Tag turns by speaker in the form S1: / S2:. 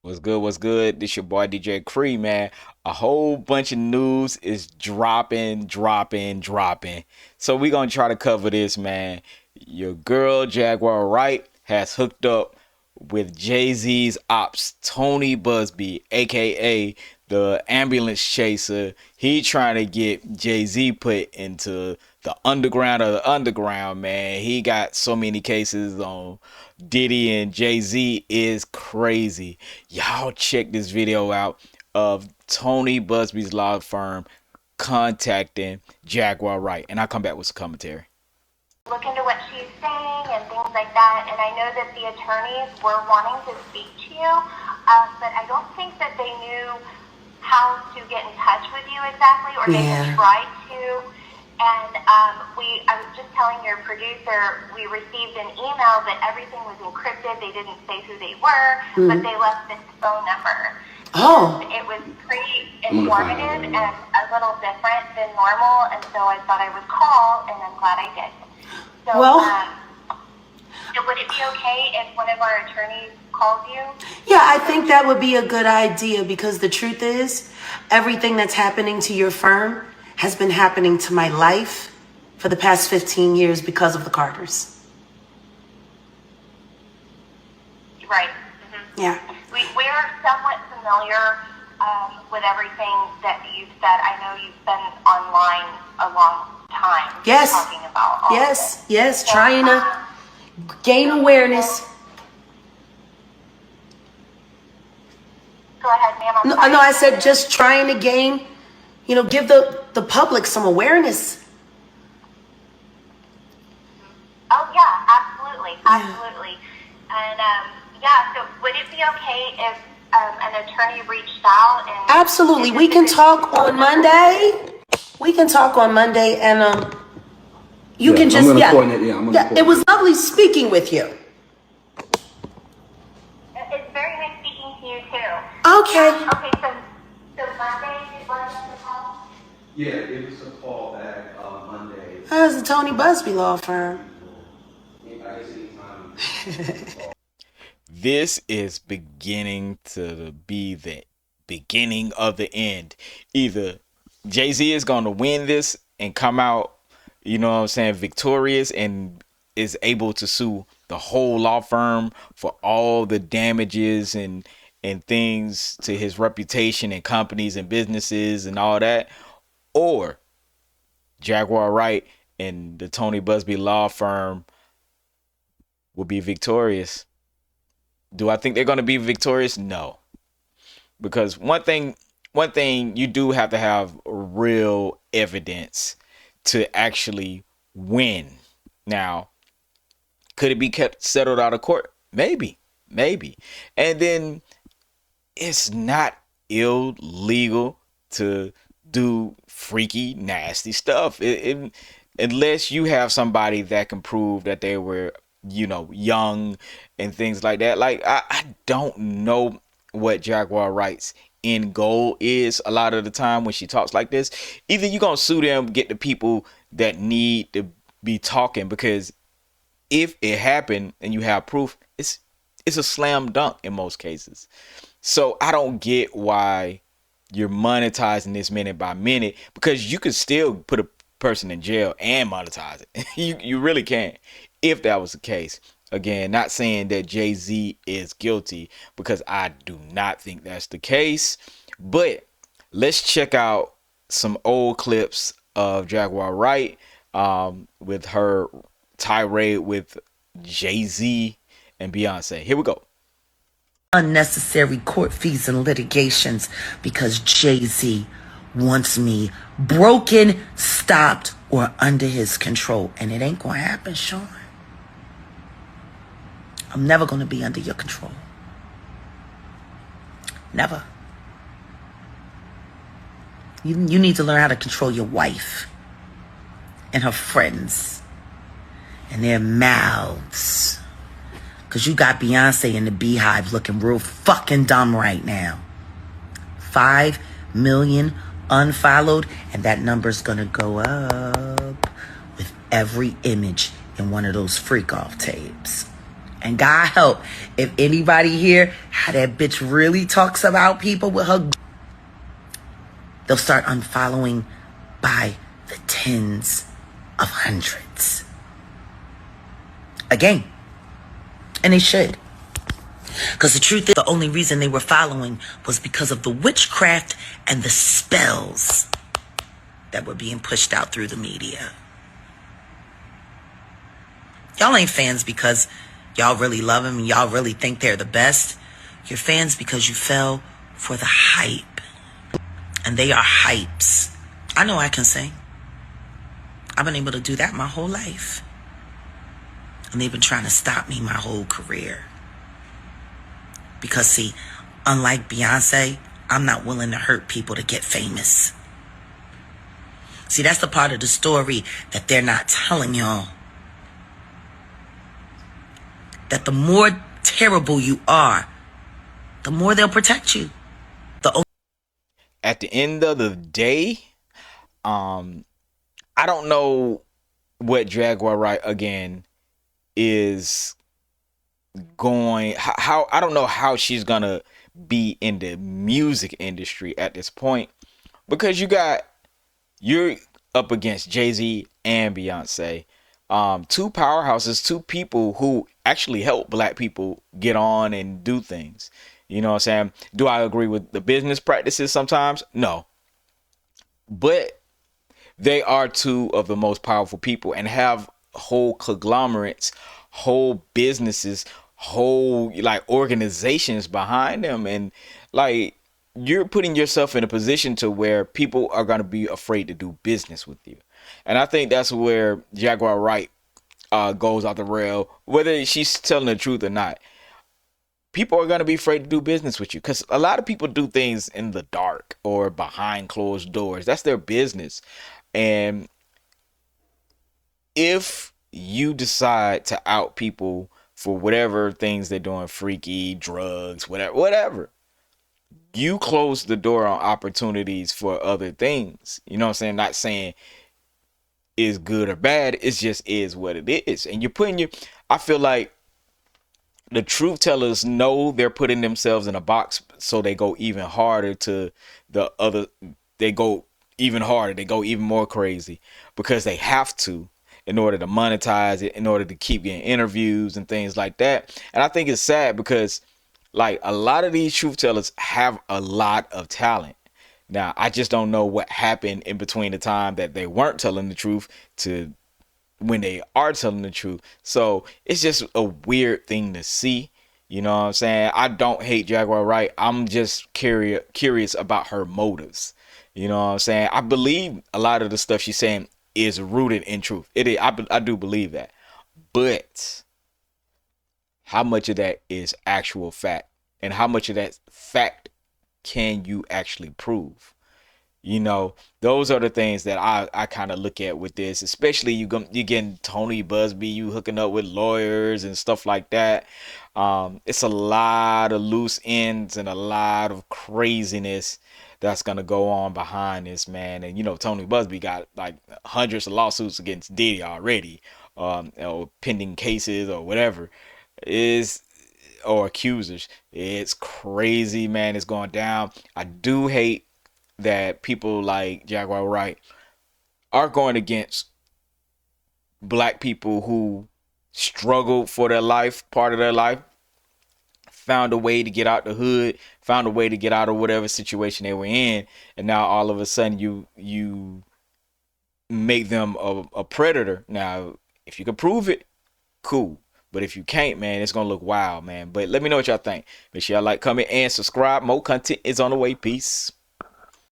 S1: What's good? What's good? This your boy DJ Cree, man. A whole bunch of news is dropping. So we gonna try to cover this, man. Your girl Jaguar Wright has hooked up with Jay-Z's ops, Tony Buzbee, aka the ambulance chaser. He trying to get Jay-Z put into the underground of the underground, man. He got so many cases on Diddy and Jay-Z is crazy. Y'all check this video out of Tony Busby's law firm contacting Jaguar Wright. And I'll come back with some commentary.
S2: Look into what she's saying and things like that. And I know that the attorneys were wanting to speak to you, but I don't think that they knew how to get in touch with you exactly, or they had tried to. And I was just telling your producer, we received an email that everything was encrypted. They didn't say who they were, but they left this phone number.
S3: Oh.
S2: And it was pretty informative and a little different than normal, and so I thought I would call, and I'm glad I did. So, would it be okay if one of our attorneys calls you?
S3: Yeah, I think that would be a good idea, because the truth is, everything that's happening to your firm has been happening to my life for the past 15 years because of the Carters.
S2: Right. Mm-hmm.
S3: Yeah.
S2: We are somewhat familiar with everything that you've said. I know you've been online a long time.
S3: Yes.
S2: Talking about all of this.
S3: Yes.
S2: So,
S3: Trying to gain awareness.
S2: Go ahead, ma'am.
S3: No, I said just trying to gain, give the public some awareness.
S2: Oh, yeah, absolutely. And, so would it be okay if an attorney reached out? And
S3: absolutely. We can talk on Monday. And you can just, it was lovely speaking with you.
S2: It's very nice speaking to you, too.
S3: Okay.
S2: Okay, so Monday, you want us to call?
S4: Yeah, give us a call back Monday.
S3: That's the Tony Buzbee law firm.
S1: This is beginning to be the beginning of the end. Either Jay-Z is going to win this and come out, victorious, and is able to sue the whole law firm for all the damages and things to his reputation and companies and businesses and all that, or Jaguar Wright and the Tony Buzbee law firm will be victorious. Do I think they're going to be victorious? No. Because one thing you do have to have real evidence to actually win. Now, could it be kept settled out of court? Maybe. And then it's not illegal to do freaky, nasty stuff. Unless you have somebody that can prove that they were, young and things like that. Like, I don't know what Jaguar Wright's end goal is a lot of the time when she talks like this. Either you're going to sue them, get the people that need to be talking, because if it happened and you have proof, it's a slam dunk in most cases. So I don't get why you're monetizing this minute by minute, because you could still put a person in jail and monetize it. You really can, if that was the case. Again, not saying that Jay-Z is guilty, because I do not think that's the case. But let's check out some old clips of Jaguar Wright with her tirade with Jay-Z and Beyonce. Here we go.
S5: Unnecessary court fees and litigations because Jay-Z wants me broken, stopped, or under his control. And it ain't gonna happen, Sean. I'm never gonna be under your control. Never. You need to learn how to control your wife and her friends and their mouths. Because you got Beyonce in the Beehive looking real fucking dumb right now. 5 million unfollowed, and that number's gonna go up with every image in one of those freak off tapes. And God help, if anybody here, how that bitch really talks about people with her, they'll start unfollowing by the tens of hundreds. Again. And they should. Because the truth is, the only reason they were following was because of the witchcraft and the spells that were being pushed out through the media. Y'all ain't fans because y'all really love them and y'all really think they're the best. You're fans because you fell for the hype. And they are hypes. I know I can sing. I've been able to do that my whole life. And they've been trying to stop me my whole career. Because see, unlike Beyonce, I'm not willing to hurt people to get famous. See, that's the part of the story that they're not telling y'all. That the more terrible you are, the more they'll protect you.
S1: At the end of the day, I don't know what Jaguar Wright again is going, how I don't know how she's gonna be in the music industry at this point, because you're up against Jay-Z and Beyonce, two powerhouses, two people who actually help black people get on and do things. You know what I'm saying? Do I agree with the business practices sometimes? No. But they are two of the most powerful people and have whole conglomerates, whole businesses, whole like organizations behind them. And like, you're putting yourself in a position to where people are going to be afraid to do business with you. And I think that's where Jaguar Wright goes off the rail, whether she's telling the truth or not. People are going to be afraid to do business with you because a lot of people do things in the dark or behind closed doors. That's their business. And if you decide to out people for whatever things they're doing, freaky, drugs, whatever, you close the door on opportunities for other things. You know what I'm saying? Not saying is good or bad. It just is what it is. And you're putting I feel like the truth tellers know they're putting themselves in a box, so they go even harder to the other. They go even harder. They go even more crazy because they have to in order to monetize it, in order to keep getting interviews and things like that. And I think it's sad because like a lot of these truth tellers have a lot of talent. Now, I just don't know what happened in between the time that they weren't telling the truth to when they are telling the truth. So it's just a weird thing to see. You know what I'm saying? I don't hate Jaguar Wright. I'm just curious about her motives. You know what I'm saying? I believe a lot of the stuff she's saying is rooted in truth. It is. I do believe that. But how much of that is actual fact? And how much of that fact can you actually prove? You know, those are the things that I kind of look at with this, especially you getting Tony Buzbee, you hooking up with lawyers and stuff like that. It's a lot of loose ends and a lot of craziness that's going to go on behind this, man. And, you know, Tony Buzbee got like hundreds of lawsuits against Diddy already, or pending cases or whatever or accusers. It's crazy, man. It's going down. I do hate that people like Jaguar Wright are going against black people who struggled for their life, part of their life, found a way to get out the hood, found a way to get out of whatever situation they were in, and now all of a sudden you make them a predator. Now, if you can prove it, cool. But if you can't, man, it's gonna look wild, man. But let me know what y'all think. Make sure y'all like, comment, and subscribe. More content is on the way. Peace.